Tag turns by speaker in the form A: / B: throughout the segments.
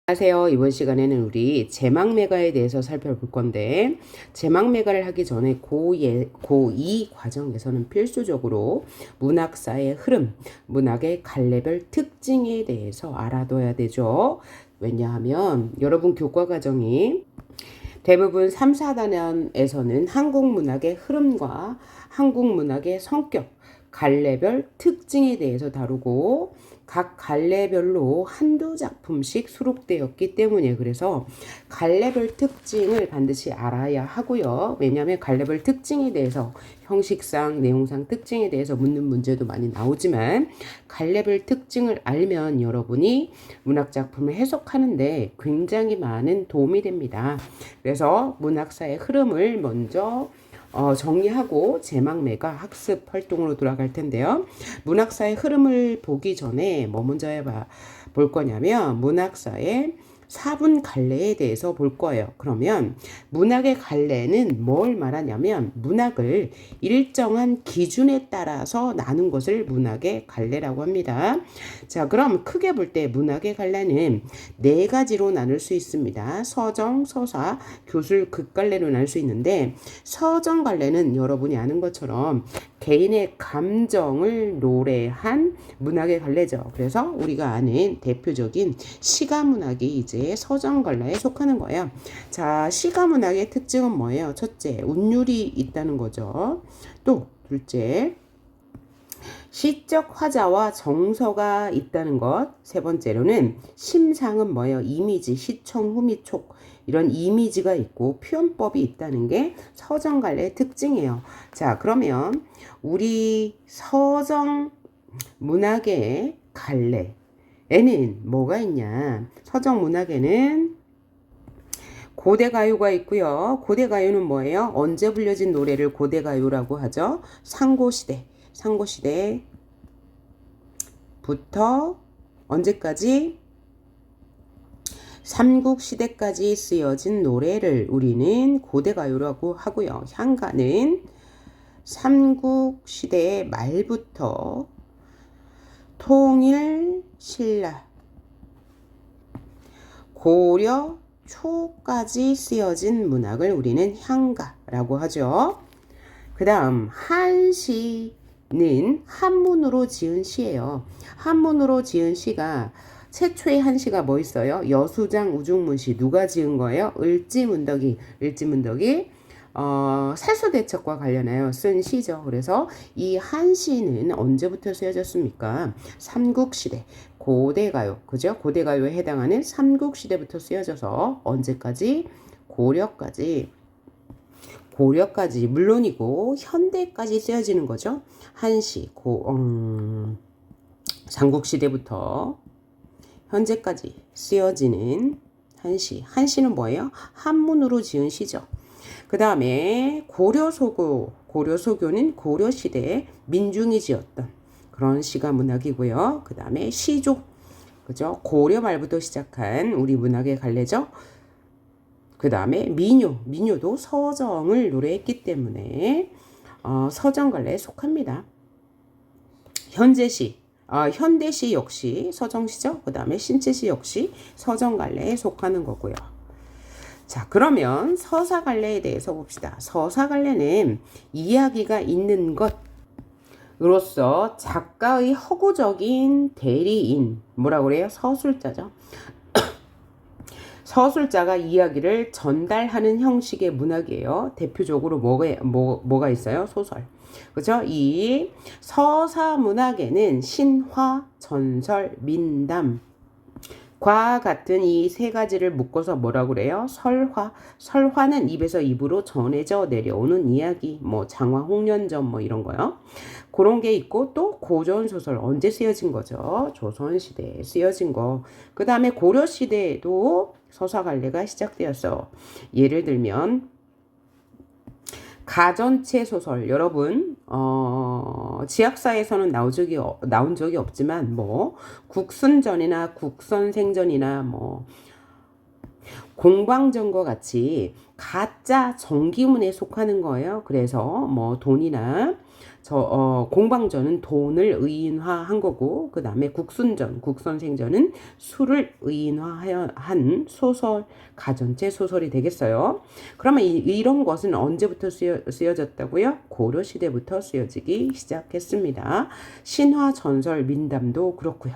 A: 안녕하세요. 이번 시간에는 우리 제막매가에 대해서 살펴볼 건데, 제막매가를 하기 전에 고2 과정에서는 필수적으로 문학사의 흐름, 문학의 갈래별 특징에 대해서 알아둬야 되죠. 왜냐하면 여러분 교과 과정이 대부분 3, 4단원에서는 한국 문학의 흐름과 한국 문학의 성격, 갈래별 특징에 대해서 다루고 각 갈래별로 한두 작품씩 수록되었기 때문에 그래서 갈래별 특징을 반드시 알아야 하고요. 왜냐하면 갈래별 특징에 대해서 형식상, 내용상 특징에 대해서 묻는 문제도 많이 나오지만 갈래별 특징을 알면 여러분이 문학작품을 해석하는데 굉장히 많은 도움이 됩니다. 그래서 문학사의 흐름을 먼저 정리하고 제막매가 학습 활동으로 돌아갈 텐데요. 문학사의 흐름을 보기 전에 뭐 먼저 볼 거냐면 문학사의 4분 갈래에 대해서 볼 거예요. 그러면 문학의 갈래는 뭘 말하냐면 문학을 일정한 기준에 따라서 나눈 것을 문학의 갈래라고 합니다. 자, 그럼 크게 볼 때 문학의 갈래는 네 가지로 나눌 수 있습니다. 서정, 서사, 교술, 극갈래로 나눌 수 있는데 서정 갈래는 여러분이 아는 것처럼 개인의 감정을 노래한 문학의 갈래죠. 그래서 우리가 아는 대표적인 시가문학이 이제 서정 갈래에 속하는 거예요. 자, 시가문학의 특징은 뭐예요? 첫째, 운율이 있다는 거죠. 또 둘째, 시적 화자와 정서가 있다는 것. 세 번째로는 심상은 뭐예요? 이미지, 시청, 후미, 촉 이런 이미지가 있고 표현법이 있다는 게 서정갈래의 특징이에요. 자, 그러면 우리 서정 문학의 갈래에는 뭐가 있냐? 서정 문학에는 고대가요가 있고요. 고대가요는 뭐예요? 언제 불려진 노래를 고대가요라고 하죠? 상고시대부터 언제까지? 삼국시대까지 쓰여진 노래를 우리는 고대가요라고 하고요. 향가는 삼국시대의 말부터 통일, 신라, 고려, 초까지 쓰여진 문학을 우리는 향가라고 하죠. 그 다음 한시는 한문으로 지은 시예요. 한문으로 지은 시가 최초의 한시가 뭐 있어요? 여수장 우중문시. 누가 지은 거예요? 을지문덕이 살소대첩과 관련하여 쓴 시죠. 그래서 이 한시는 언제부터 쓰여졌습니까? 삼국시대, 고대가요, 그죠? 고대가요에 해당하는 삼국시대부터 쓰여져서 언제까지? 고려까지 물론이고 현대까지 쓰여지는 거죠. 한시, 삼국시대부터 현재까지 쓰여지는 한시. 한시는 뭐예요? 한문으로 지은 시죠. 그 다음에 고려소교는 고려시대에 민중이 지었던 그런 시가 문학이고요. 그 다음에 시조, 그죠? 고려 말부터 시작한 우리 문학의 갈래죠. 그 다음에 민요도 서정을 노래했기 때문에 서정갈래에 속합니다. 현대시 역시 서정시죠. 그 다음에 신체시 역시 서정갈래에 속하는 거고요. 자, 그러면 서사갈래에 대해서 봅시다. 서사갈래는 이야기가 있는 것으로서 작가의 허구적인 대리인, 뭐라고 그래요? 서술자죠. 서술자가 이야기를 전달하는 형식의 문학이에요. 대표적으로 뭐가 있어요? 소설. 그죠? 이 서사 문학에는 신화, 전설, 민담, 과 같은 이 세 가지를 묶어서 뭐라고 그래요? 설화는 입에서 입으로 전해져 내려오는 이야기, 뭐 장화 홍련전 뭐 이런 거요. 그런 게 있고 또 고전소설 언제 쓰여진 거죠? 조선시대에 쓰여진 거. 그 다음에 고려시대에도 서사갈래가 시작되었어. 예를 들면 가전체 소설, 여러분 지학사에서는 나온 적이 없지만 뭐 국순전이나 국선생전이나 뭐 공방전과 같이 가짜 정기문에 속하는 거예요. 그래서 뭐 돈이나 공방전은 돈을 의인화한 거고, 그 다음에 국선생전은 술을 의인화한 소설, 가전체 소설이 되겠어요. 그러면 이런 것은 언제부터 쓰여졌다고요? 고려시대부터 쓰여지기 시작했습니다. 신화, 전설, 민담도 그렇고요.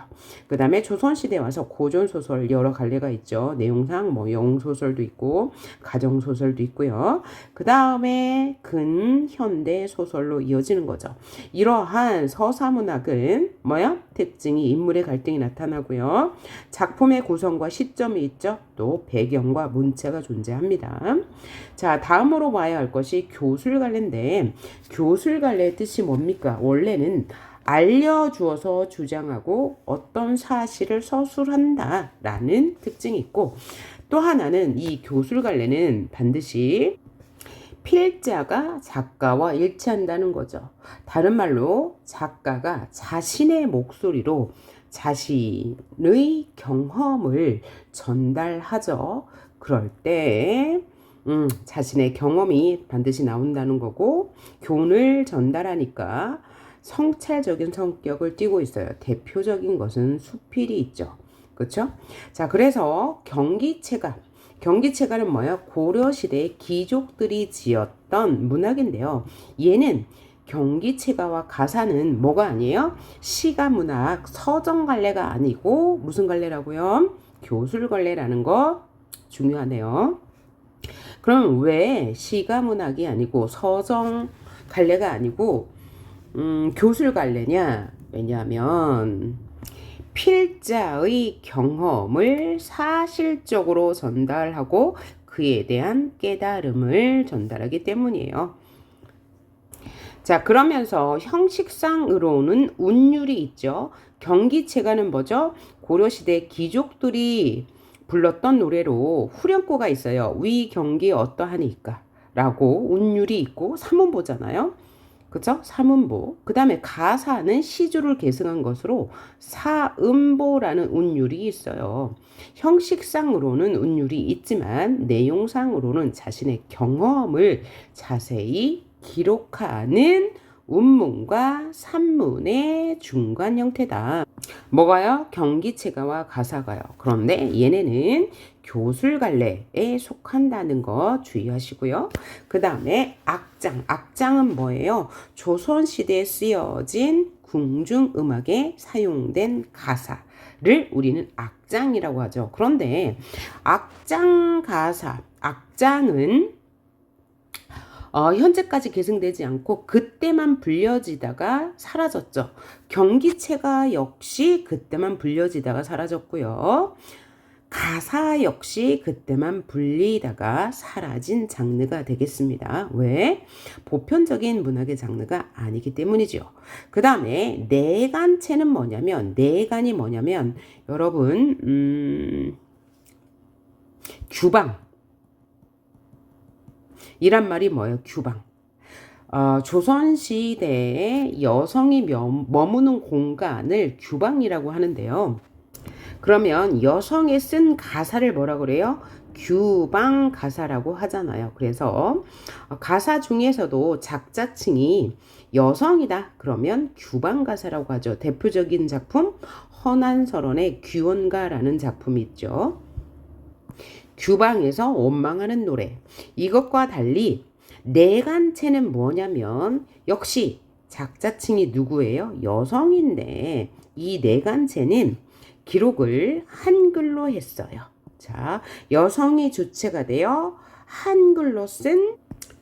A: 그 다음에 조선시대 와서 고전소설 여러 갈래가 있죠. 내용상 뭐 영웅소설도 있고 가정소설도 있고요. 그 다음에 근현대 소설로 이어지는 거죠. 이러한 서사문학은 뭐야? 특징이 인물의 갈등이 나타나고요. 작품의 구성과 시점이 있죠. 또 배경과 문체가 존재합니다. 자, 다음으로 봐야 할 것이 교술갈래인데, 교술갈래의 뜻이 뭡니까? 원래는 알려주어서 주장하고 어떤 사실을 서술한다 라는 특징이 있고, 또 하나는 이 교술갈래는 반드시 필자가 작가와 일치한다는 거죠. 다른 말로 작가가 자신의 목소리로 자신의 경험을 전달하죠. 그럴 때 자신의 경험이 반드시 나온다는 거고, 교훈을 전달하니까 성찰적인 성격을 띠고 있어요. 대표적인 것은 수필이 있죠. 그렇죠? 자, 그래서 경기체가는 뭐야? 고려시대 귀족들이 지었던 문학인데요. 얘는 경기체가와 가사는 뭐가 아니에요? 시가문학, 서정갈래가 아니고 무슨 갈래라고요? 교술갈래라는 거 중요하네요. 그럼 왜 시가문학이 아니고 서정갈래가 아니고 교술갈래냐? 왜냐하면 필자의 경험을 사실적으로 전달하고 그에 대한 깨달음을 전달하기 때문이에요. 자, 그러면서 형식상으로는 운율이 있죠. 경기체가는 뭐죠? 고려시대 귀족들이 불렀던 노래로 후렴구가 있어요. 위 경기 어떠하니까 라고 운율이 있고 삼음보잖아요. 그죠? 삼음보. 그 다음에 가사는 시조를 계승한 것으로 사음보라는 운율이 있어요. 형식상으로는 운율이 있지만 내용상으로는 자신의 경험을 자세히 기록하는 운문과 산문의 중간 형태다. 뭐가요? 경기체가와 가사가요. 그런데 얘네는 교술갈래에 속한다는 거 주의하시고요. 그 다음에 악장은 뭐예요? 조선시대에 쓰여진 궁중음악에 사용된 가사를 우리는 악장이라고 하죠. 그런데 악장은 현재까지 계승되지 않고 그때만 불려지다가 사라졌죠. 경기체가 역시 그때만 불려지다가 사라졌고요. 가사 역시 그때만 불리다가 사라진 장르가 되겠습니다. 왜? 보편적인 문학의 장르가 아니기 때문이죠. 그 다음에 내간체는 뭐냐면, 내간이 뭐냐면 여러분 규방 이란 말이 뭐예요? 규방. 조선시대에 여성이 머무는 공간을 규방이라고 하는데요. 그러면 여성이 쓴 가사를 뭐라 그래요? 규방 가사라고 하잖아요. 그래서 가사 중에서도 작자층이 여성이다. 그러면 규방 가사라고 하죠. 대표적인 작품 허난설원의 규원가라는 작품이 있죠. 규방에서 원망하는 노래. 이것과 달리 내간체는 뭐냐면 역시 작자층이 누구예요? 여성인데 이 내간체는 기록을 한글로 했어요. 자, 여성이 주체가 되어 한글로 쓴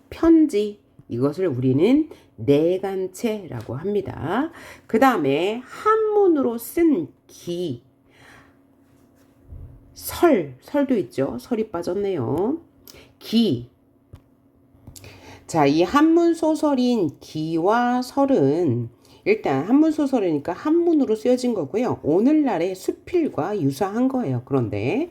A: 편지. 이것을 우리는 내간체라고 합니다. 그 다음에 한문으로 쓴 기. 설도 있죠. 설이 빠졌네요. 기. 자, 이 한문 소설인 기와 설은 일단 한문 소설이니까 한문으로 쓰여진 거고요. 오늘날의 수필과 유사한 거예요. 그런데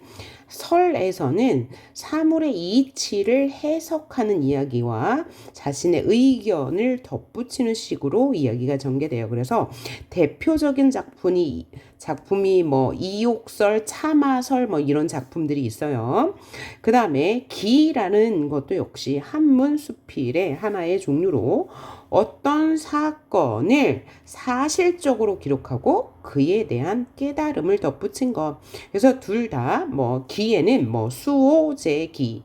A: 설에서는 사물의 이치를 해석하는 이야기와 자신의 의견을 덧붙이는 식으로 이야기가 전개돼요. 그래서 대표적인 작품이 뭐 이옥설, 참화설 뭐 이런 작품들이 있어요. 그 다음에 기라는 것도 역시 한문 수필의 하나의 종류로 어떤 사건을 사실적으로 기록하고 그에 대한 깨달음을 덧붙인 것. 그래서 둘 다 뭐 기에는 뭐 수호제기,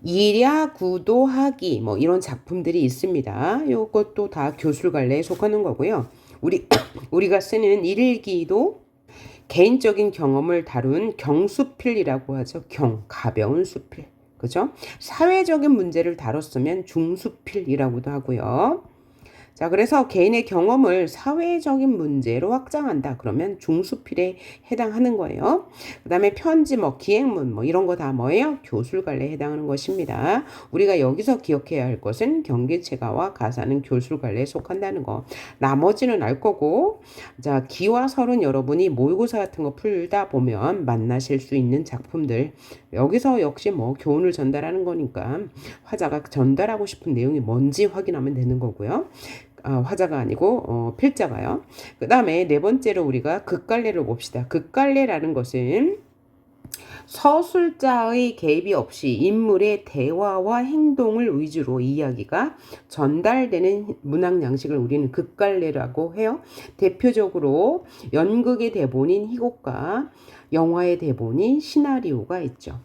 A: 일야구도하기 뭐 이런 작품들이 있습니다. 이것도 다 교술관례에 속하는 거고요. 우리가 쓰는 일기도 개인적인 경험을 다룬 경수필이라고 하죠. 가벼운 수필. 그죠? 사회적인 문제를 다뤘으면 중수필이라고도 하고요. 자, 그래서 개인의 경험을 사회적인 문제로 확장한다. 그러면 중수필에 해당하는 거예요. 그 다음에 편지, 뭐, 기행문, 뭐, 이런 거 다 뭐예요? 교술관례에 해당하는 것입니다. 우리가 여기서 기억해야 할 것은 경계체가와 가사는 교술관례에 속한다는 거. 나머지는 알 거고, 자, 기와 설은 여러분이 모의고사 같은 거 풀다 보면 만나실 수 있는 작품들. 여기서 역시 뭐, 교훈을 전달하는 거니까 화자가 전달하고 싶은 내용이 뭔지 확인하면 되는 거고요. 화자가 아니고 필자가요. 그 다음에 네 번째로 우리가 극갈래를 봅시다. 극갈래라는 것은 서술자의 개입이 없이 인물의 대화와 행동을 위주로 이야기가 전달되는 문학 양식을 우리는 극갈래라고 해요. 대표적으로 연극의 대본인 희곡과 영화의 대본인 시나리오가 있죠.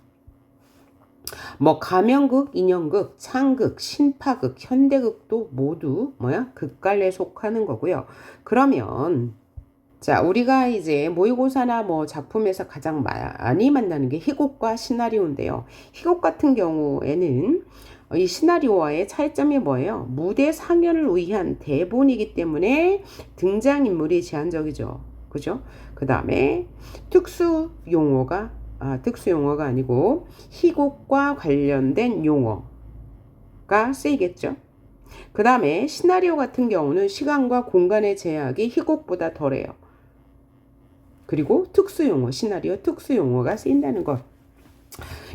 A: 뭐 가명극, 인형극, 창극, 신파극, 현대극도 모두 극갈래에 속하는 거고요. 그러면 자, 우리가 이제 모의고사나 뭐 작품에서 가장 많이 만나는 게 희곡과 시나리오인데요. 희곡 같은 경우에는 이 시나리오와의 차이점이 뭐예요? 무대 상연을 위한 대본이기 때문에 등장인물이 제한적이죠. 그죠? 그 다음에 특수용어가 아니고 희곡과 관련된 용어가 쓰이겠죠. 그 다음에 시나리오 같은 경우는 시간과 공간의 제약이 희곡보다 덜해요. 그리고 시나리오 특수용어가 쓰인다는 것.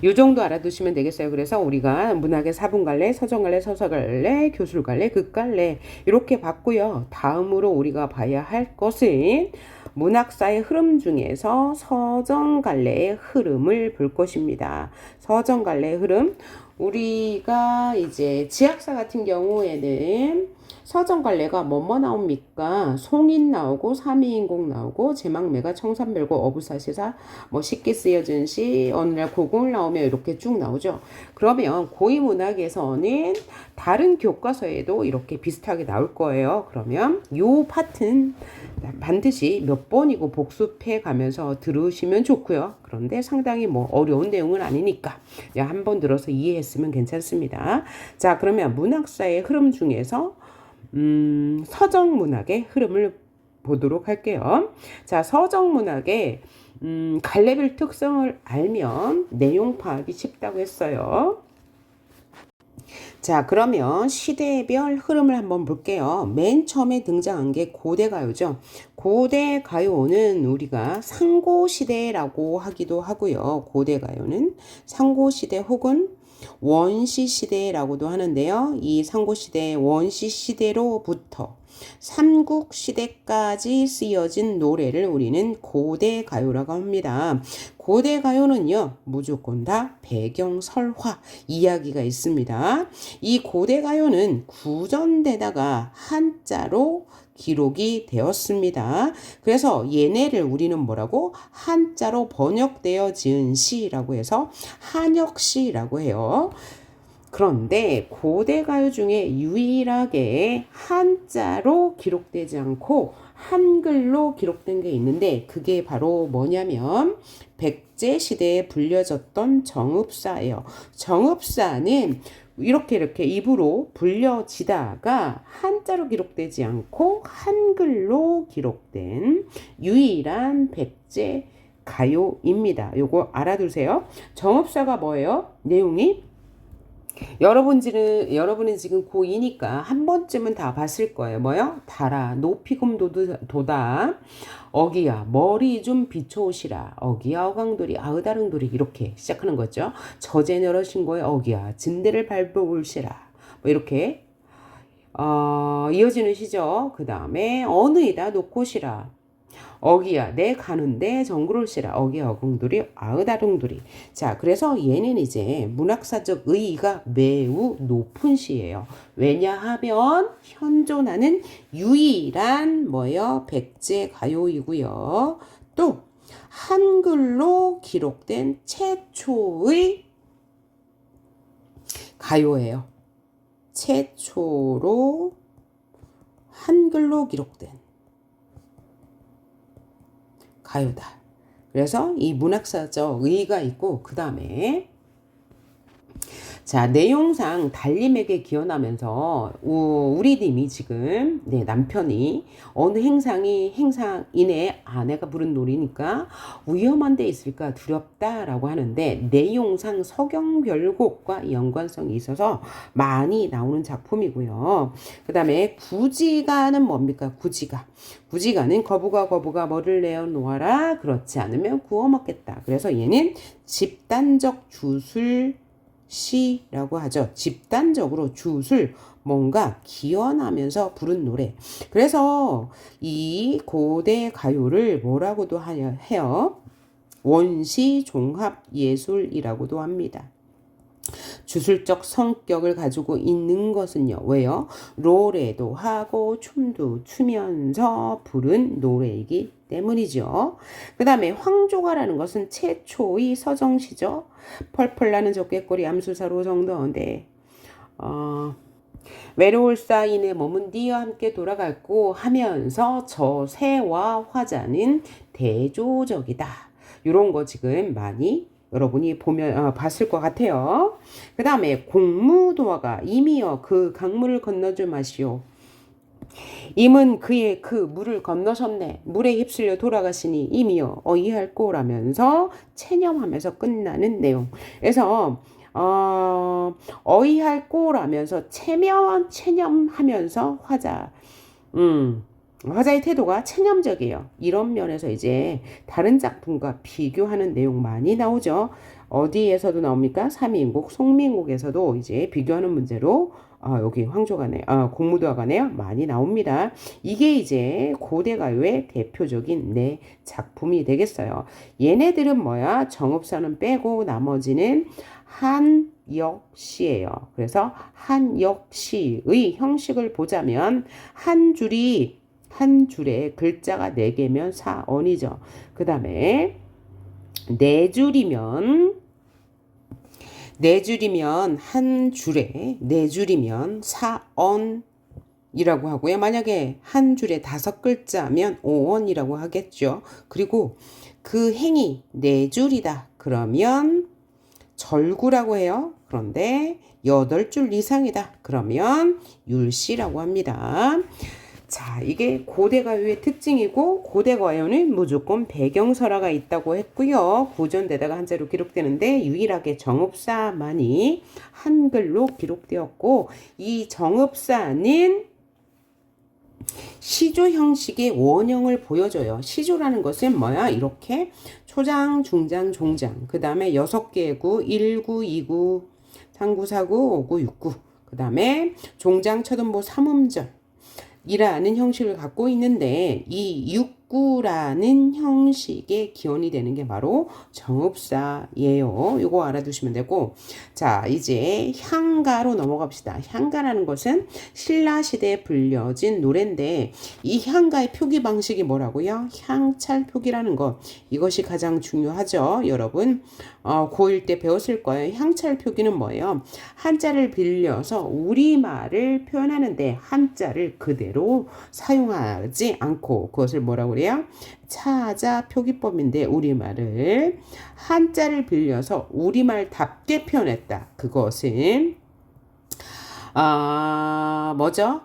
A: 이 정도 알아두시면 되겠어요. 그래서 우리가 문학의 사분갈래, 서정갈래, 서사갈래, 교술갈래, 극갈래 이렇게 봤고요. 다음으로 우리가 봐야 할 것은 문학사의 흐름 중에서 서정갈래의 흐름을 볼 것입니다. 서정갈래의 흐름. 우리가 이제 지학사 같은 경우에는 서정갈래가 뭐뭐 나옵니까? 송인 나오고 삼위인곡 나오고 제막매가 청산별고 어부사시사 뭐 쉽게 쓰여진 시 어느 날 고궁을 나오면 이렇게 쭉 나오죠. 그러면 고위문학에서는 다른 교과서에도 이렇게 비슷하게 나올 거예요. 그러면 요 파트는 반드시 몇 번이고 복습해 가면서 들으시면 좋고요. 그런데 상당히 뭐 어려운 내용은 아니니까 한 번 들어서 이해했으면 괜찮습니다. 자, 그러면 문학사의 흐름 중에서 서정문학의 흐름을 보도록 할게요. 자, 서정문학의 갈래별 특성을 알면 내용 파악이 쉽다고 했어요. 자, 그러면 시대별 흐름을 한번 볼게요. 맨 처음에 등장한 게 고대가요죠. 고대가요는 우리가 상고시대라고 하기도 하고요. 고대가요는 상고시대 혹은 원시시대라고도 하는데요. 이 상고시대, 원시시대로부터 삼국시대까지 쓰여진 노래를 우리는 고대가요라고 합니다. 고대가요는요, 무조건 다 배경설화 이야기가 있습니다. 이 고대가요는 구전되다가 한자로 기록이 되었습니다. 그래서 얘네를 우리는 뭐라고? 한자로 번역되어 지은 시라고 해서 한역시라고 해요. 그런데 고대가요 중에 유일하게 한자로 기록되지 않고 한글로 기록된 게 있는데 그게 바로 뭐냐면 백제시대에 불려졌던 정읍사예요. 정읍사는 이렇게 입으로 불려지다가 한자로 기록되지 않고 한글로 기록된 유일한 백제 가요입니다. 요거 알아두세요. 정읍사가 뭐예요? 내용이 여러분은 지금 고2니까 한 번쯤은 다 봤을 거예요. 뭐요? 달아 높이금 도다 어기야 머리 좀 비춰오시라 어기야 어강돌이 아으다릉돌이 이렇게 시작하는 거죠. 저제녀러 신고의 어기야 진대를 밟아올시라 뭐 이렇게 이어지는 시죠. 그 다음에 어느이다 놓고시라 어기야 내 가는데 정그롤시라 어기 어공돌이 아으다동돌이. 자, 그래서 얘는 이제 문학사적 의의가 매우 높은 시예요. 왜냐하면 현존하는 유일한 뭐예요? 백제 가요이고요. 또 한글로 기록된 최초의 가요예요. 최초로 한글로 기록된 가요다. 그래서 이 문학사적 의의가 있고, 그 다음에 자, 내용상 달림에게 기원하면서 우리 님이 지금 남편이 어느 행상인의 아내가 부른 노래니까 위험한 데 있을까 두렵다라고 하는데, 내용상 서경별곡과 연관성이 있어서 많이 나오는 작품이고요. 그 다음에 구지가는 뭡니까? 구지가는 거부가 뭐를 내어 놓아라, 그렇지 않으면 구워 먹겠다. 그래서 얘는 집단적 주술 시라고 하죠. 집단적으로 jut을 뭔가 기원하면서 부른 노래. 그래서 이 고대 가요를 뭐라고도 해요? 원시 종합 예술이라고도 합니다. 주술적 성격을 가지고 있는 것은요. 왜요? 노래도 하고 춤도 추면서 부른 노래이기 때문이죠. 그 다음에 황조가라는 것은 최초의 서정시죠. 펄펄 나는 적개꼬리 암수사로 정도인데 외로울사인의 몸은 니와 함께 돌아갈고 하면서 저 새와 화자는 대조적이다. 이런 거 지금 많이 여러분이 보면 봤을 것 같아요. 그 다음에 공무도화가 임이여 그 강물을 건너줄 마시오. 임은 그의 그 물을 건너셨네. 물에 휩쓸려 돌아가시니 임이여 어이할꼬라면서 체념하면서 끝나는 내용. 그래서 어이할꼬라면서 체념하면서 화자의 태도가 체념적이에요. 이런 면에서 이제 다른 작품과 비교하는 내용 많이 나오죠. 어디에서도 나옵니까? 삼인곡, 송민곡에서도 이제 비교하는 문제로 여기 황조가네, 공무도화가네요. 많이 나옵니다. 이게 이제 고대가요의 대표적인 내 작품이 되겠어요. 얘네들은 뭐야? 정읍사는 빼고 나머지는 한역시예요. 그래서 한역시의 형식을 보자면 한 줄에 글자가 4개면 사언이죠. 그 다음에 네 줄이면 한 줄에 4줄이면 사언이라고 하고요. 만약에 한 줄에 5글자면 5언이라고 하겠죠. 그리고 그 행이 4줄이다. 그러면 절구라고 해요. 그런데 8줄 이상이다. 그러면 율시라고 합니다. 자, 이게 고대가요의 특징이고, 고대가요는 무조건 배경설화가 있다고 했고요. 구전대다가 한자로 기록되는데 유일하게 정읍사만이 한글로 기록되었고, 이 정읍사는 시조 형식의 원형을 보여줘요. 시조라는 것은 뭐야? 이렇게 초장, 중장, 종장, 그 다음에 6개의 구, 1구, 2구, 3구, 4구, 5구, 6구, 그 다음에 종장, 초등보, 삼음절 이라는 형식을 갖고 있는데, 이 육구라는 형식의 기원이 되는 게 바로 정읍사예요. 이거 알아두시면 되고, 자, 이제 향가로 넘어갑시다. 향가라는 것은 신라시대에 불려진 노래인데, 이 향가의 표기 방식이 뭐라고요? 향찰 표기라는 것. 이것이 가장 중요하죠. 여러분 고1 때 배웠을 거예요. 향찰 표기는 뭐예요? 한자를 빌려서 우리말을 표현하는데 한자를 그대로 사용하지 않고, 그것을 뭐라고 그래요? 차자 표기법인데, 우리말을 한자를 빌려서 우리말답게 표현했다. 그것은 뭐죠?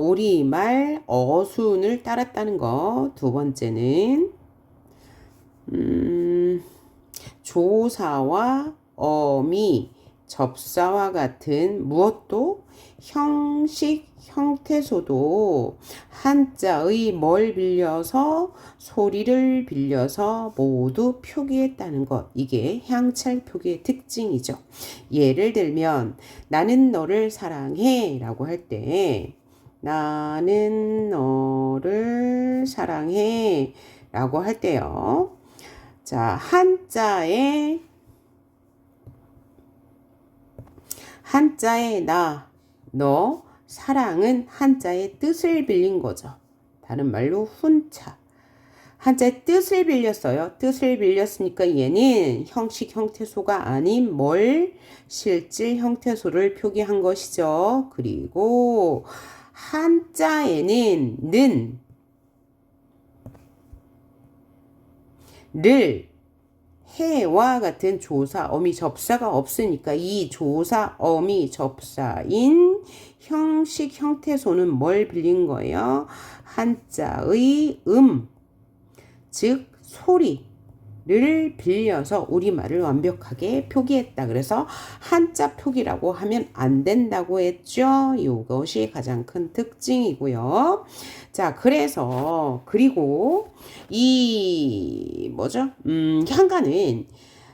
A: 우리말 어순을 따랐다는 거. 두 번째는 조사와 어미, 접사와 같은 무엇도 형식, 형태소도 한자의 뭘 빌려서, 소리를 빌려서 모두 표기했다는 것. 이게 향찰 표기의 특징이죠. 예를 들면 나는 너를 사랑해 라고 할 때, 나는 너를 사랑해 라고 할 때요. 자, 한자의 나, 너, 사랑은 한자의 뜻을 빌린 거죠. 다른 말로 훈차. 한자의 뜻을 빌렸어요. 뜻을 빌렸으니까 얘는 형식 형태소가 아닌 뭘 실질 형태소를 표기한 것이죠. 그리고 한자에는 는, 를, 해와 같은 조사, 어미, 접사가 없으니까 이 조사, 어미, 접사인 형식 형태소는 뭘 빌린 거예요? 한자의 즉 소리를 빌려서 우리말을 완벽하게 표기했다. 그래서 한자 표기라고 하면 안 된다고 했죠. 이것이 가장 큰 특징이고요. 자, 그리고 이 향가는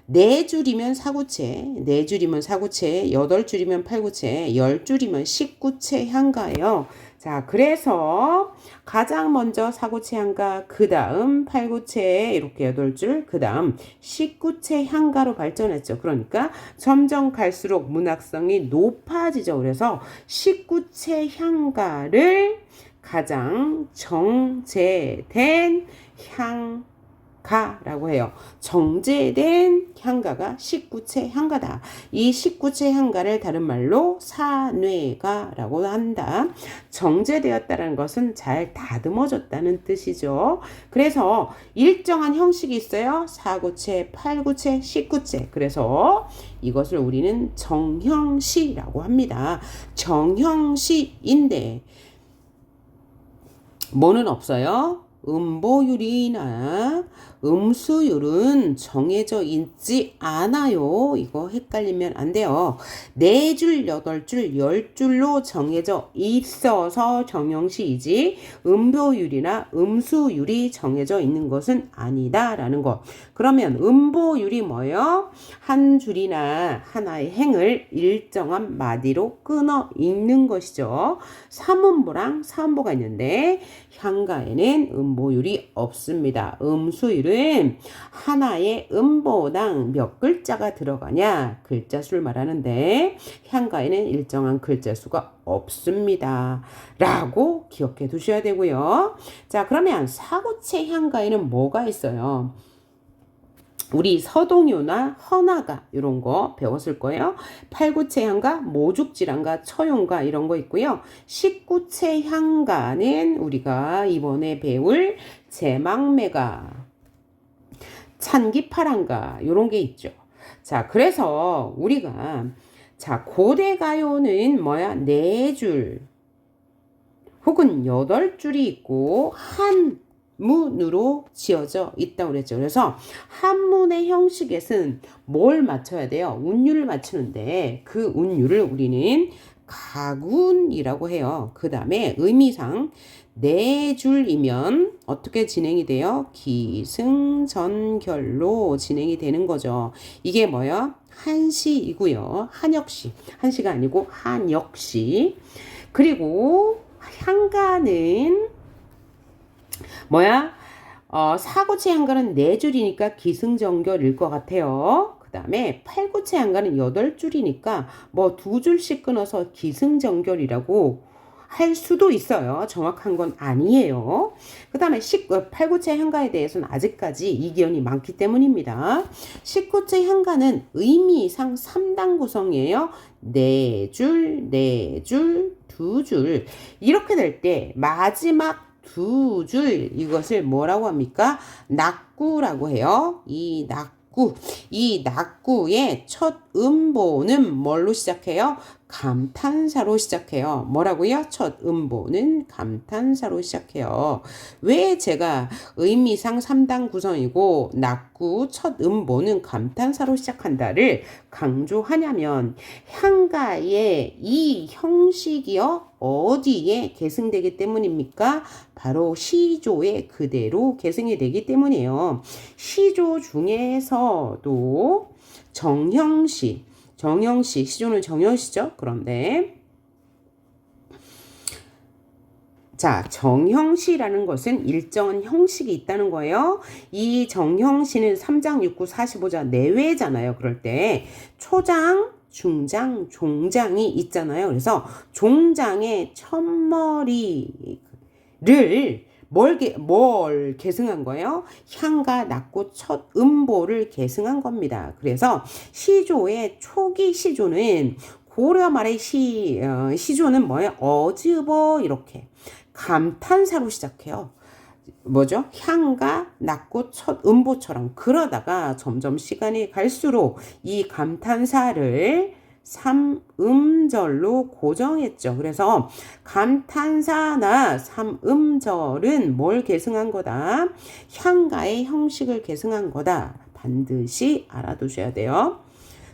A: 네 줄이면 사구체, 네 줄이면 사구체, 여덟 줄이면 팔구체, 열 줄이면 십구체 향가예요. 자, 그래서 가장 먼저 사구체 향가, 그 다음 팔구체 이렇게 8줄, 그 다음 십구체 향가로 발전했죠. 그러니까 점점 갈수록 문학성이 높아지죠. 그래서 십구체 향가를 가장 정제된 향가라고 해요. 정제된 향가가 십구체 향가다. 이 십구체 향가를 다른 말로 사뇌가라고 한다. 정제되었다는 것은 잘 다듬어졌다는 뜻이죠. 그래서 일정한 형식이 있어요. 사구체, 팔구체, 십구체. 그래서 이것을 우리는 정형시라고 합니다. 정형시인데 뭐는 없어요? 음보율이나 음수율은 정해져 있지 않아요. 이거 헷갈리면 안 돼요. 4줄, 8줄, 10줄로 정해져 있어서 정형시이지 음보율이나 음수율이 정해져 있는 것은 아니다라는 거. 그러면 음보율이 뭐예요? 한 줄이나 하나의 행을 일정한 마디로 끊어 읽는 것이죠. 삼음보랑 사음보가 있는데 향가에는 음보율이 없습니다. 음수율은 하나의 음보당 몇 글자가 들어가냐 글자 수를 말하는데 향가에는 일정한 글자 수가 없습니다. 라고 기억해 두셔야 되고요. 자, 그러면 사구체 향가에는 뭐가 있어요? 우리 서동요나 헌화가 이런 거 배웠을 거예요. 팔구체 향가, 모죽질환가, 처용가 이런 거 있고요. 십구체 향가는 우리가 이번에 배울 제망매가, 찬기파랑가 이런 게 있죠. 자, 그래서 우리가 고대 가요는 뭐야? 4줄 혹은 8줄이 있고 한문으로 지어져 있다고 그랬죠. 그래서 한문의 형식에서는 뭘 맞춰야 돼요? 운율을 맞추는데 그 운율을 우리는 가군이라고 해요. 그 다음에 의미상 4줄이면 어떻게 진행이 돼요? 기승전결로 진행이 되는 거죠. 이게 뭐야? 한시이고요. 한역시. 한시가 아니고 한역시. 그리고 향가는 뭐야? 사구체 향가는 4줄이니까 기승전결일 것 같아요. 그 다음에 팔구체 향가는 8줄이니까 뭐 2줄씩 끊어서 기승전결이라고 할 수도 있어요. 정확한 건 아니에요. 그 다음에 팔구체 향가에 대해서는 아직까지 이견이 많기 때문입니다. 십구체 향가는 의미상 3단 구성이에요. 4줄, 4줄, 2줄. 이렇게 될 때 마지막 2줄 이것을 뭐라고 합니까? 낙구라고 해요. 이 낙구의 첫 음보는 뭘로 시작해요? 감탄사로 시작해요. 뭐라고요? 첫 음보는 감탄사로 시작해요. 왜 제가 의미상 3단 구성이고 낙구 첫 음보는 감탄사로 시작한다를 강조하냐면 향가의 이 형식이요 어디에 계승되기 때문입니까? 바로 시조에 그대로 계승이 되기 때문이에요. 시조 중에서도 정형시, 시조는 정형시죠. 그런데 자, 정형시라는 것은 일정한 형식이 있다는 거예요. 이 정형시는 3장, 6구, 45자 내외잖아요. 그럴 때 초장, 중장, 종장이 있잖아요. 그래서 종장의 첫머리를 뭘 계승한 거예요? 향가, 낙고, 첫 음보를 계승한 겁니다. 그래서 시조의 초기 시조는 고려 말의 시조는 뭐예요? 어즈버 이렇게 감탄사로 시작해요. 뭐죠? 향가, 낙고, 첫 음보처럼 그러다가 점점 시간이 갈수록 이 감탄사를 삼음절로 고정했죠. 그래서 감탄사나 삼음절은 뭘 계승한 거다? 향가의 형식을 계승한 거다. 반드시 알아두셔야 돼요.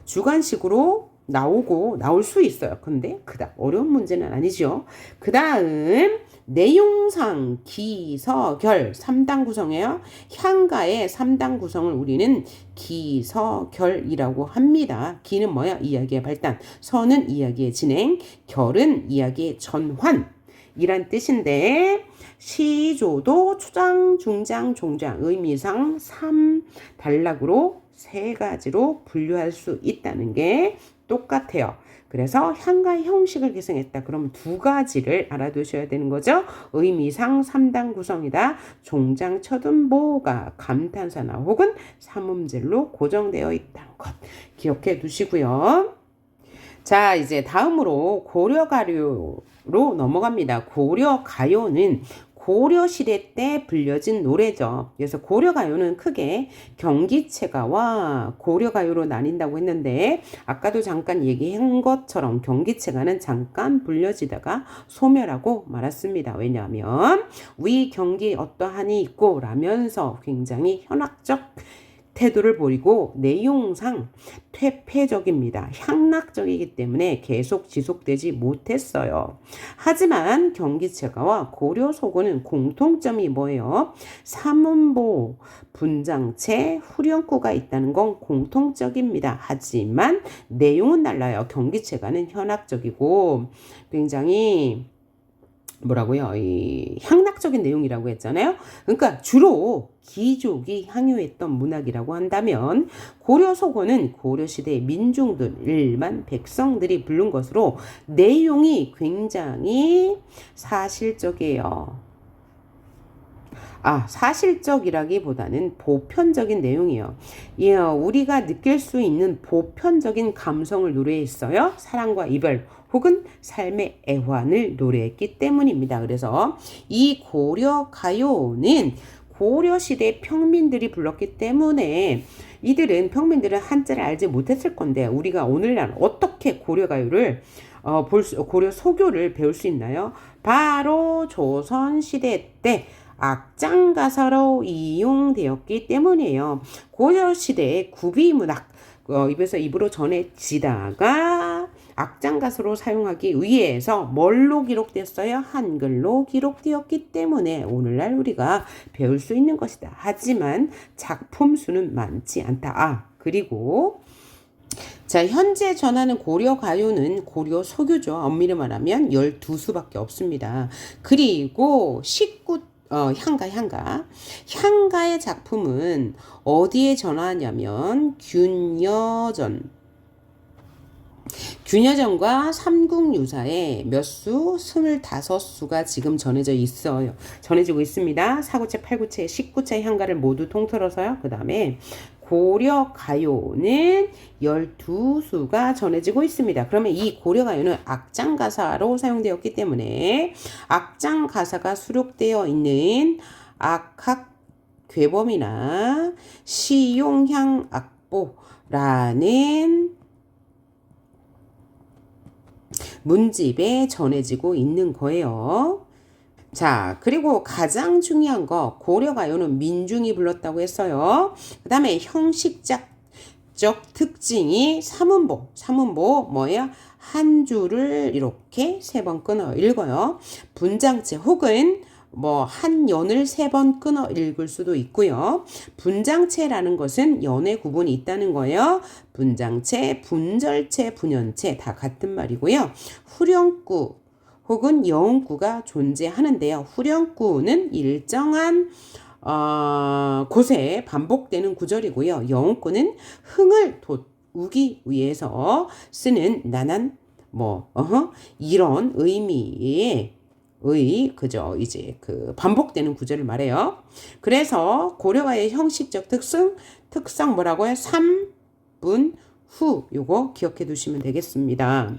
A: 주관식으로 나올 수 있어요. 근데 그닥 어려운 문제는 아니죠. 그 다음 내용상 기서결 3단 구성이에요. 향가의 3단 구성을 우리는 기서결이라고 합니다. 기는 뭐야? 이야기의 발단. 서는 이야기의 진행. 결은 이야기의 전환. 이란 뜻인데 시조도 초장, 중장, 종장 의미상 3단락으로 3가지로 분류할 수 있다는 게 똑같아요. 그래서 향가의 형식을 계승했다. 그럼 2가지를 알아두셔야 되는 거죠. 의미상 3단 구성이다. 종장 첫음보가 감탄사나 혹은 삼음절로 고정되어 있다는 것 기억해 두시고요. 자, 이제 다음으로 고려가요로 넘어갑니다. 고려가요는 고려시대 때 불려진 노래죠. 그래서 고려가요는 크게 경기체가와 고려가요로 나뉜다고 했는데 아까도 잠깐 얘기한 것처럼 경기체가는 잠깐 불려지다가 소멸하고 말았습니다. 왜냐하면 위 경기 어떠하니 있고 라면서 굉장히 현학적 태도를 보이고 내용상 퇴폐적입니다. 향락적이기 때문에 계속 지속되지 못했어요. 하지만 경기체가와 고려소고는 공통점이 뭐예요? 삼음보, 분장체, 후렴구가 있다는 건 공통적입니다. 하지만 내용은 달라요. 경기체가는 현학적이고 굉장히 뭐라고요? 이 향락적인 내용이라고 했잖아요. 그러니까 주로 귀족이 향유했던 문학이라고 한다면 고려소고는 고려시대의 민중들, 일반 백성들이 부른 것으로 내용이 굉장히 사실적이에요. 사실적이라기보다는 보편적인 내용이에요. 예, 우리가 느낄 수 있는 보편적인 감성을 노래했어요. 사랑과 이별 혹은 삶의 애환을 노래했기 때문입니다. 그래서 이 고려가요는 고려시대 평민들이 불렀기 때문에 평민들은 한자를 알지 못했을 건데 우리가 오늘날 어떻게 고려가요를 고려 소교를 배울 수 있나요? 바로 조선시대 때 악장가사로 이용되었기 때문이에요. 고려시대의 구비문학 입에서 입으로 전해지다가 악장가사로 사용하기 위해서 뭘로 기록됐어요? 한글로 기록되었기 때문에 오늘날 우리가 배울 수 있는 것이다. 하지만 작품 수는 많지 않다. 그리고 자, 현재 전하는 고려가요는 고려 소교죠. 엄밀히 말하면 12수밖에 없습니다. 그리고 향가의 작품은 어디에 전하냐면 균여전과 삼국유사의 몇 수? 25수가 지금 전해지고 있습니다. 4구체, 8구체, 19체 향가를 모두 통틀어서요. 그 다음에 고려가요는 12수가 전해지고 있습니다. 그러면 이 고려가요는 악장가사로 사용되었기 때문에 악장가사가 수록되어 있는 악학 괴범이나 시용향악보라는 문집에 전해지고 있는 거예요. 자, 그리고 가장 중요한 거 고려가요는 민중이 불렀다고 했어요. 그 다음에 형식적 특징이 삼음보 뭐예요? 한 줄을 이렇게 3번 끊어 읽어요. 분장체 혹은 한 연을 3번 끊어 읽을 수도 있고요. 분장체라는 것은 연의 구분이 있다는 거예요. 분장체, 분절체, 분연체 다 같은 말이고요. 후렴구 혹은 여운구가 존재하는데요. 후렴구는 일정한 곳에 반복되는 구절이고요. 여운구는 흥을 돋우기 위해서 쓰는 나난 이런 의미의 그죠. 이제 그 반복되는 구절을 말해요. 그래서 고려가의 형식적 특성 뭐라고요? 3분 후 요거 기억해 두시면 되겠습니다.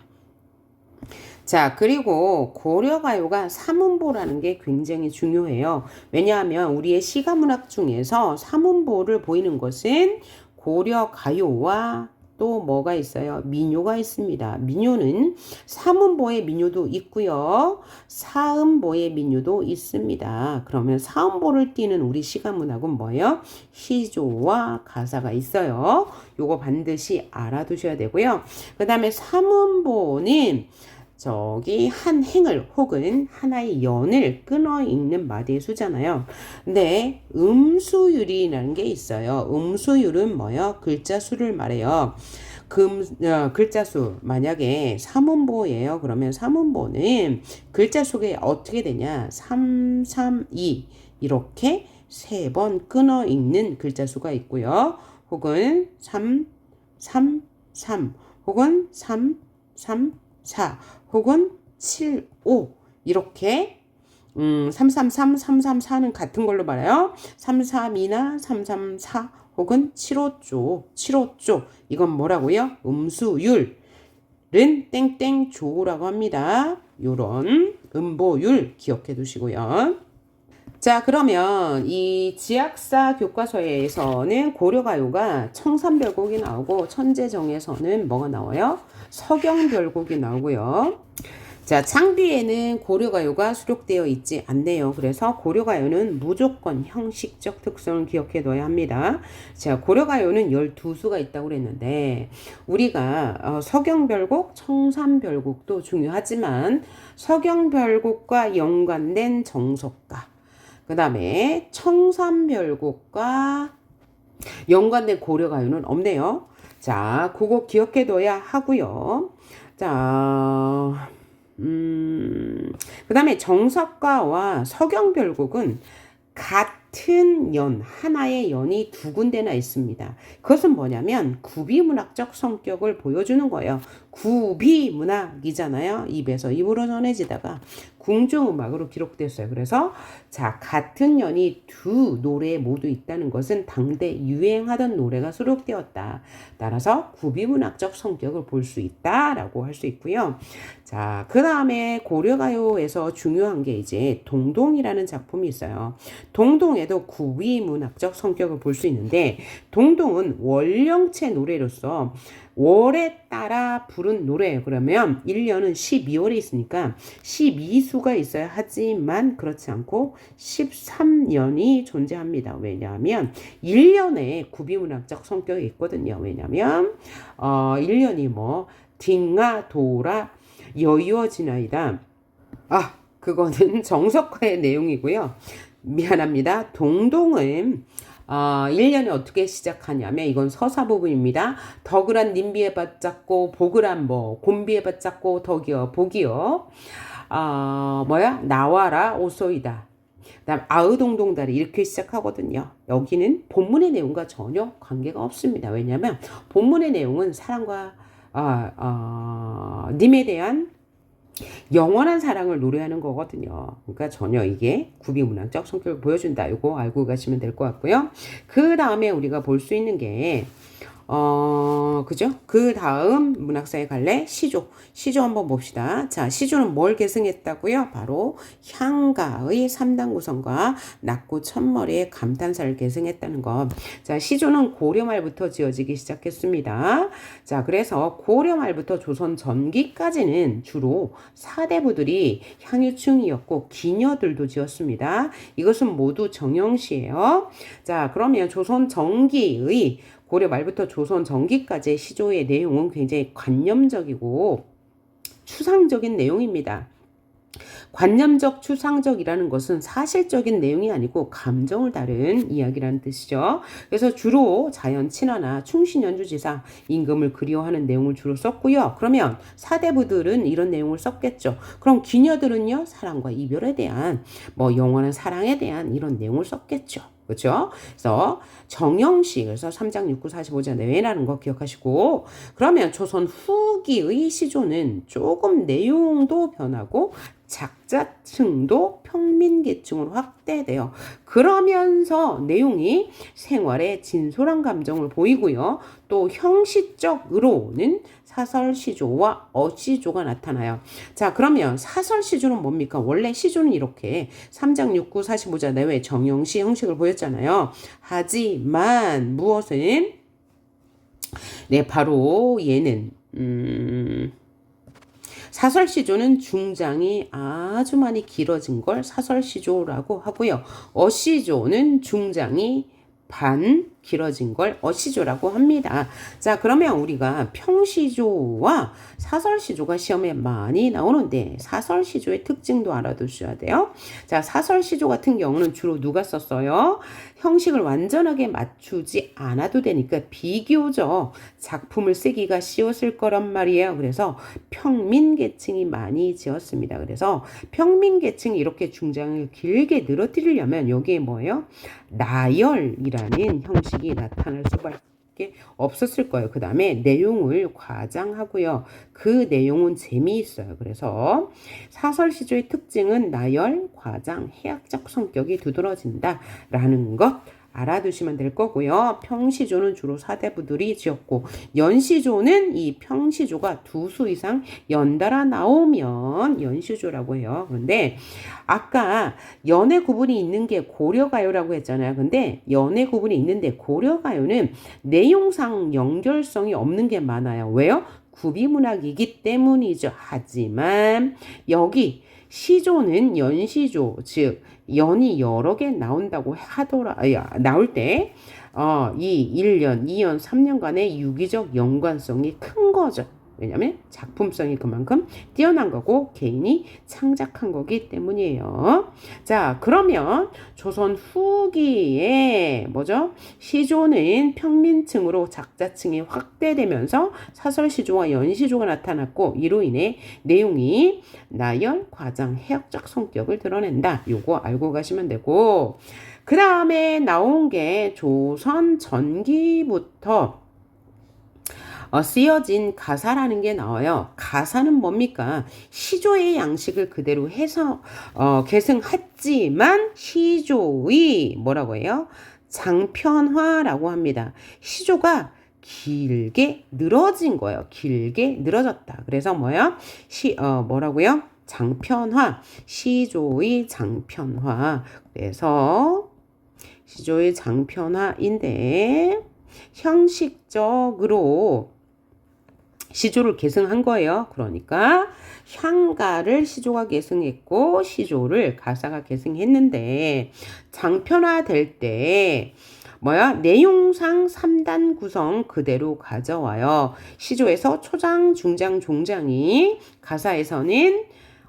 A: 자, 그리고 고려가요가 삼음보라는 게 굉장히 중요해요. 왜냐하면 우리의 시가문학 중에서 삼음보를 보이는 것은 고려가요와 또 뭐가 있어요? 민요가 있습니다. 민요는 삼음보의 민요도 있고요. 사음보의 민요도 있습니다. 그러면 사음보를 띠는 우리 시가문학은 뭐예요? 시조와 가사가 있어요. 요거 반드시 알아두셔야 되고요. 그 다음에 삼음보는 한 행을 혹은 하나의 연을 끊어 읽는 마디의 수잖아요. 근데 음수율이라는 게 있어요. 음수율은 뭐예요? 글자 수를 말해요. 글자 수 만약에 삼음보예요. 그러면 삼음보는 글자 수가 어떻게 되냐? 3, 3, 2 이렇게 3번 끊어 읽는 글자 수가 있고요. 혹은 3, 3, 3 혹은 3, 3, 4 혹은 7, 5 이렇게 333, 334는 같은 걸로 말해요. 332나 334 혹은 75조 이건 뭐라고요? 음수율은 땡땡조라고 합니다. 요런 음보율 기억해 두시고요. 자, 그러면 이 지학사 교과서에서는 고려가요가 청산별곡이 나오고 천재정에서는 뭐가 나와요? 서경별곡이 나오고요. 자, 창비에는 고려가요가 수록되어 있지 않네요. 그래서 고려가요는 무조건 형식적 특성을 기억해둬야 합니다. 자, 고려가요는 12수가 있다고 그랬는데 우리가 서경별곡, 청산별곡도 중요하지만 서경별곡과 연관된 정석가, 그 다음에 청산별곡과 연관된 고려가요는 없네요. 자, 그거 기억해둬야 하고요. 자, 그 다음에 정석가와 서경별곡은 같은 연, 하나의 연이 두 군데나 있습니다. 그것은 뭐냐면 구비문학적 성격을 보여주는 거예요. 구비문학이잖아요. 입에서 입으로 전해지다가 궁중음악으로 기록됐어요. 그래서 자, 같은 연이 두 노래에 모두 있다는 것은 당대 유행하던 노래가 수록되었다. 따라서 구비문학적 성격을 볼 수 있다라고 할 수 있고요. 자, 그 다음에 고려가요에서 중요한 게 이제 동동이라는 작품이 있어요. 동동에도 구비문학적 성격을 볼 수 있는데 동동은 월령체 노래로서 월에 따라 부른 노래예요. 그러면 1년은 12월에 있으니까 12수가 있어야 하지만 그렇지 않고 13년이 존재합니다. 왜냐하면 1년에 구비문학적 성격이 있거든요. 왜냐하면 1년이 딩아 도라 여유어지나이다. 그거는 정석화의 내용이고요. 미안합니다. 동동은 1년에 어떻게 시작하냐면 이건 서사 부분입니다. 덕을한 님비에 받잡고 복을한 곤비에 받잡고 덕이여 복이여 나와라 오소이다. 그다음 아으동동다리 이렇게 시작하거든요. 여기는 본문의 내용과 전혀 관계가 없습니다. 왜냐하면 본문의 내용은 사랑과 님에 대한 영원한 사랑을 노래하는 거거든요. 그러니까 전혀 이게 구비문학적 성격을 보여준다. 이거 알고 가시면 될 것 같고요. 그 다음에 우리가 볼 수 있는 게 그죠? 그 다음 문학사에 갈래? 시조 한번 봅시다. 자, 시조는 뭘 계승했다고요? 바로 향가의 3단 구성과 낙고 첫머리의 감탄사를 계승했다는 것. 자, 시조는 고려 말부터 지어지기 시작했습니다. 자, 그래서 고려 말부터 조선 전기까지는 주로 사대부들이 향유층이었고 기녀들도 지었습니다. 이것은 모두 정형시예요. 자, 그러면 조선 전기의 고려 말부터 조선 전기까지의 시조의 내용은 굉장히 관념적이고 추상적인 내용입니다. 관념적, 추상적이라는 것은 사실적인 내용이 아니고 감정을 다룬 이야기라는 뜻이죠. 그래서 주로 자연 친화나 충신연주지사, 임금을 그리워하는 내용을 주로 썼고요. 그러면 사대부들은 이런 내용을 썼겠죠. 그럼 기녀들은요, 사랑과 이별에 대한, 영원한 사랑에 대한 이런 내용을 썼겠죠. 그렇죠? 그래서 정영시, 그래서 3장 6구 45자 내외라는 거 기억하시고, 그러면 조선 후기의 시조는 조금 내용도 변하고 작자층도 평민계층으로 확대돼요. 그러면서 내용이 생활에 진솔한 감정을 보이고요. 또 형식적으로는 사설시조와 어시조가 나타나요. 자, 그러면 사설시조는 뭡니까? 원래 시조는 이렇게 3장 6구 45자 내외 정영시 형식을 보였잖아요. 하지만 무엇은? 네, 바로 얘는 사설시조는 중장이 아주 많이 길어진 걸 사설시조라고 하고요. 어시조는 중장이 반 길어진 걸 어시조라고 합니다. 자, 그러면 우리가 평시조와 사설시조가 시험에 많이 나오는데 사설시조의 특징도 알아두셔야 돼요. 자, 사설시조 같은 경우는 주로 누가 썼어요? 형식을 완전하게 맞추지 않아도 되니까 비교적 작품을 쓰기가 쉬웠을 거란 말이에요. 그래서 평민계층이 많이 지었습니다. 그래서 평민계층이 이렇게 중장을 길게 늘어뜨리려면 여기에 뭐예요? 나열이라는 형식이 나타날 수밖에 없었을 거예요. 그 다음에 내용을 과장하고요. 그 내용은 재미있어요. 그래서 사설시조의 특징은 나열, 과장, 해학적 성격이 두드러진다라는 것 알아두시면 될 거고요. 평시조는 주로 사대부들이 지었고, 연시조는 이 평시조가 두 수 이상 연달아 나오면 연시조라고 해요. 그런데 아까 연의 구분이 있는 게 고려가요라고 했잖아요. 근데 연의 구분이 있는데 고려가요는 내용상 연결성이 없는 게 많아요. 왜요? 구비문학이기 때문이죠. 하지만 여기 시조는 연시조, 즉 연이 여러 개 나온다고 나올 때 이 1년, 2년, 3년간의 유기적 연관성이 큰 거죠. 왜냐하면 작품성이 그만큼 뛰어난 거고 개인이 창작한 거기 때문이에요. 자, 그러면 조선 후기에 뭐죠? 시조는 평민층으로 작자층이 확대되면서 사설시조와 연시조가 나타났고 이로 인해 내용이 나열, 과장, 해학적 성격을 드러낸다. 요거 알고 가시면 되고, 그 다음에 나온 게 조선 전기부터 쓰여진 가사라는 게 나와요. 가사는 뭡니까? 시조의 양식을 그대로 해서 계승했지만 시조의 뭐라고 해요? 장편화라고 합니다. 시조가 길게 늘어진 거예요. 길게 늘어졌다. 그래서 뭐라고요? 장편화. 시조의 장편화. 그래서 시조의 장편화인데 형식적으로 시조를 계승한 거예요. 그러니까 향가를 시조가 계승했고 시조를 가사가 계승했는데 장편화 될 때 내용상 3단 구성 그대로 가져와요. 시조에서 초장, 중장, 종장이 가사에서는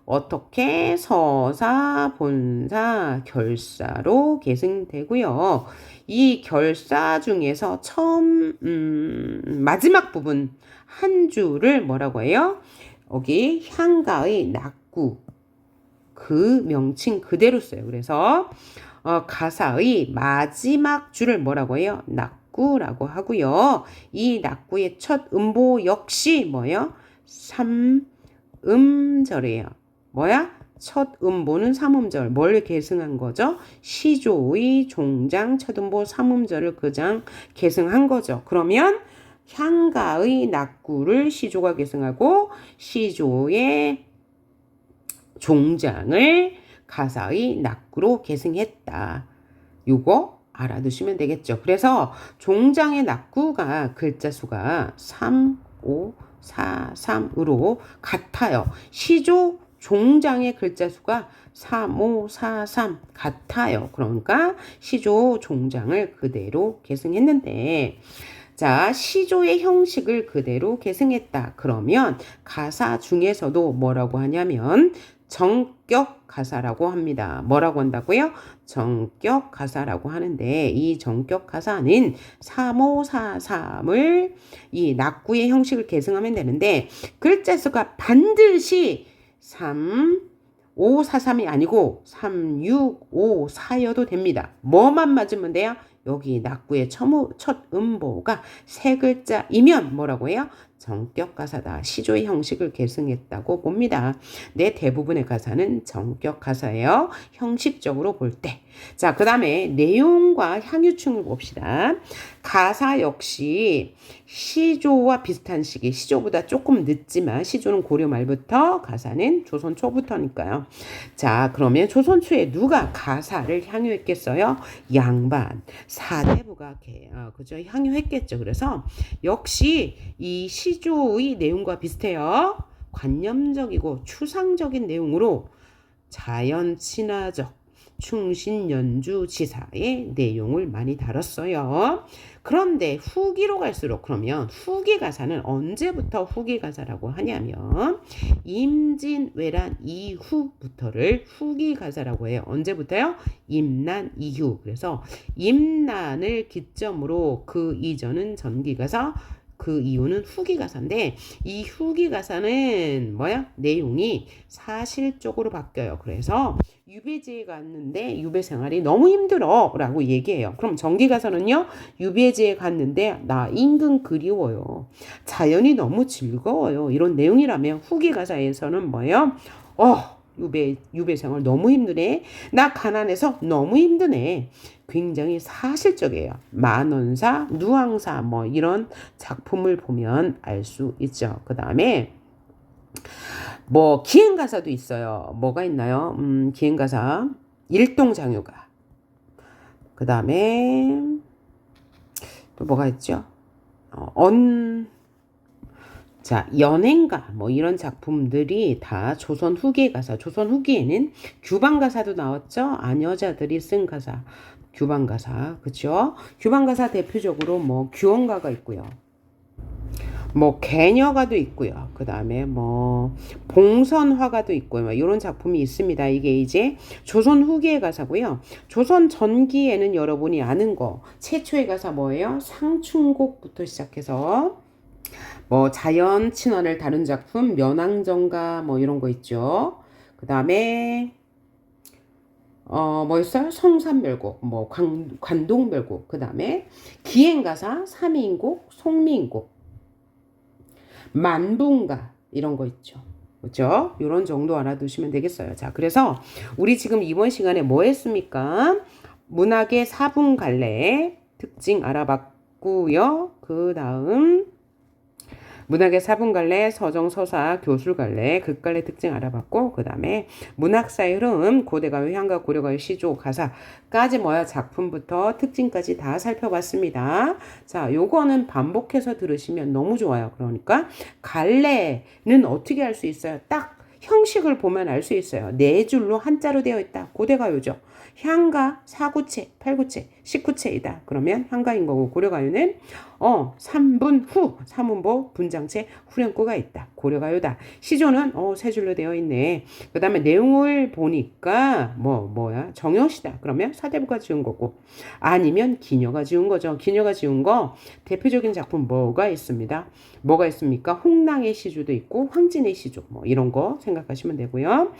A: 어떻게 서사, 본사, 결사로 계승되고요. 이 결사 중에서 마지막 부분 한 줄을 뭐라고 해요? 여기 향가의 낙구 그 명칭 그대로 써요. 그래서 가사의 마지막 줄을 뭐라고 해요? 낙구라고 하고요. 이 낙구의 첫 음보 역시 삼음절이에요. 첫 음보는 삼음절. 뭘 계승한 거죠? 시조의 종장 첫 음보 삼음절을 계승한 거죠. 그러면 향가의 낙구를 시조가 계승하고 시조의 종장을 가사의 낙구로 계승했다. 요거 알아두시면 되겠죠. 그래서 종장의 낙구가 글자 수가 3, 5, 4, 3으로 같아요. 시조 종장의 글자 수가 3, 5, 4, 3 같아요. 그러니까 시조 종장을 그대로 계승했는데 자, 시조의 형식을 그대로 계승했다. 그러면 가사 중에서도 뭐라고 하냐면 정격 가사라고 합니다. 뭐라고 한다고요? 정격 가사라고 하는데 이 정격 가사는 3543을 이 낙구의 형식을 계승하면 되는데 글자 수가 반드시 3543이 아니고 3654여도 됩니다. 뭐만 맞으면 돼요? 여기 낙구의 첫 음보가 세 글자이면 뭐라고 해요? 정격 가사다. 시조의 형식을 계승했다고 봅니다. 네, 대부분의 가사는 정격 가사예요. 형식적으로 볼 때. 자, 그 다음에 내용과 향유층을 봅시다. 가사 역시 시조와 비슷한 시기, 시조보다 조금 늦지만 시조는 고려 말부터, 가사는 조선 초부터니까요. 자, 그러면 조선 초에 누가 가사를 향유했겠어요? 양반, 사대부가 그죠? 향유했겠죠. 그래서 역시 이 시조의 내용과 비슷해요. 관념적이고 추상적인 내용으로 자연 친화적 충신 연주 지사의 내용을 많이 다뤘어요. 그런데 후기로 갈수록 그러면 후기 가사는 언제부터 후기 가사라고 하냐면 임진왜란 이후부터를 후기 가사라고 해요. 언제부터요? 임난 이후. 그래서 임난을 기점으로 그 이전은 전기 가사, 그 이유는 후기 가사인데 이 후기 가사는 뭐야? 내용이 사실적으로 바뀌어요. 그래서 유배지에 갔는데 유배 생활이 너무 힘들어 라고 얘기해요. 그럼 전기 가사는요? 유배지에 갔는데 나 인근 그리워요. 자연이 너무 즐거워요. 이런 내용이라면 후기 가사에서는 뭐예요? 유배 생활 너무 힘드네. 나 가난해서 너무 힘드네. 굉장히 사실적이에요. 만원사, 누앙사 뭐 이런 작품을 보면 알 수 있죠. 그 다음에 뭐 기행가사도 있어요. 뭐가 있나요? 기행가사 일동장유가. 그 다음에 또 뭐가 있죠? 자, 연행가 뭐 이런 작품들이 다 조선 후기 가사. 조선 후기에는 규방 가사도 나왔죠. 아녀자들이 쓴 가사, 규방 가사, 그렇죠? 규방 가사 대표적으로 뭐 규언가가 있고요. 뭐 개녀가도 있고요. 그 다음에 뭐 봉선화가도 있고요. 뭐 이런 작품이 있습니다. 이게 이제 조선 후기의 가사고요. 조선 전기에는 여러분이 아는 거 최초의 가사 뭐예요? 상충곡부터 시작해서 뭐 자연 친화를 다룬 작품 면왕정가 뭐 이런 거 있죠. 그 다음에 뭐였어요? 성산별곡, 뭐 관동별곡, 그 다음에 기행가사, 삼인곡, 송민곡, 만분가 이런 거 있죠. 그렇죠? 이런 정도 알아두시면 되겠어요. 자, 그래서 우리 지금 이번 시간에 뭐 했습니까? 문학의 사분갈래 특징 알아봤고요. 그 다음 문학의 사분갈래, 서정서사, 교술갈래, 극갈래 특징 알아봤고 그 다음에 문학사의 흐름, 고대가요, 향가, 고려가요, 시조, 가사까지 뭐야 작품부터 특징까지 다 살펴봤습니다. 자, 요거는 반복해서 들으시면 너무 좋아요. 그러니까 갈래는 어떻게 할 수 있어요? 딱 형식을 보면 알 수 있어요. 네 줄로 한자로 되어 있다. 고대가요죠. 향가 4구체, 8구체, 19체이다. 그러면 향가인 거고 고려가요는 3분 후, 3분보, 분장체, 후렴구가 있다. 고려가요다. 시조는 세 줄로 되어 있네. 그 다음에 내용을 보니까 뭐야? 정여시다. 그러면 사대부가 지은 거고 아니면 기녀가 지은 거죠. 기녀가 지은 거 대표적인 작품 뭐가 있습니다. 뭐가 있습니까? 홍랑의 시조도 있고 황진의 시조 뭐 이런 거 생각하시면 되고요.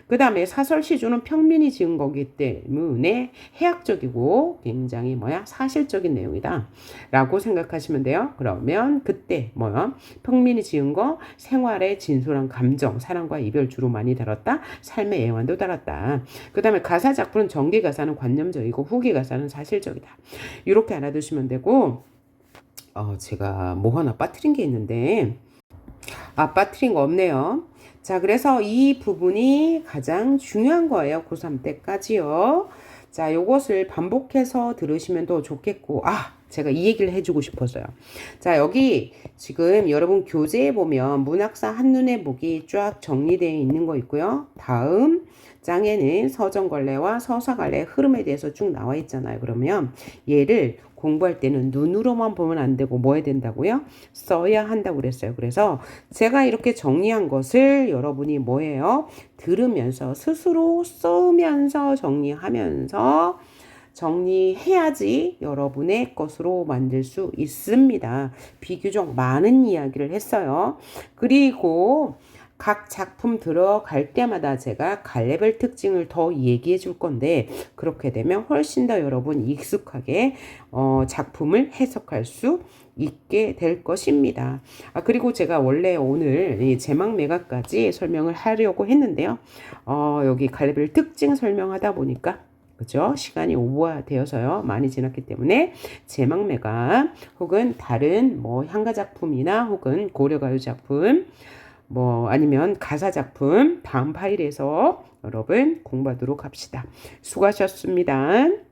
A: 그 다음에 사설시조는 평민이 지은 거기 때문에 해학적이고 굉장히 사실적인 내용이다 라고 생각하시면 돼요. 그러면 그때 평민이 지은 거 생활의 진솔한 감정, 사랑과 이별 주로 많이 다뤘다. 삶의 애환도 다뤘다. 그 다음에 가사 작품은 전기 가사는 관념적이고 후기 가사는 사실적이다. 이렇게 알아두시면 되고 제가 뭐 하나 빠뜨린 게 있는데 빠뜨린 거 없네요. 자, 그래서 이 부분이 가장 중요한 거예요. 고3 때까지요. 자, 요것을 반복해서 들으시면 더 좋겠고, 제가 이 얘기를 해주고 싶었어요. 자, 여기 지금 여러분 교재에 보면 문학사 한눈에 보기 쫙 정리되어 있는 거 있고요. 다음 장에는 서정걸레와 서사갈래의 흐름에 대해서 쭉 나와 있잖아요. 그러면 얘를 공부할 때는 눈으로만 보면 안 되고 뭐 해야 된다고요? 써야 한다고 그랬어요. 그래서 제가 이렇게 정리한 것을 여러분이 뭐예요? 들으면서 스스로 써면서 정리하면서 정리해야지 여러분의 것으로 만들 수 있습니다. 비교적 많은 이야기를 했어요. 그리고 각 작품 들어갈 때마다 제가 갈래별 특징을 더 얘기해 줄 건데 그렇게 되면 훨씬 더 여러분 익숙하게 작품을 해석할 수 있게 될 것입니다. 그리고 제가 원래 오늘 이 제막 매각까지 설명을 하려고 했는데요. 여기 갈래별 특징 설명하다 보니까 그죠? 시간이 오버되어서요. 많이 지났기 때문에 제막 매각 혹은 다른 뭐 향가 작품이나 혹은 고려가요 작품 뭐 아니면 가사 작품 다음 파일에서 여러분 공부하도록 합시다. 수고하셨습니다.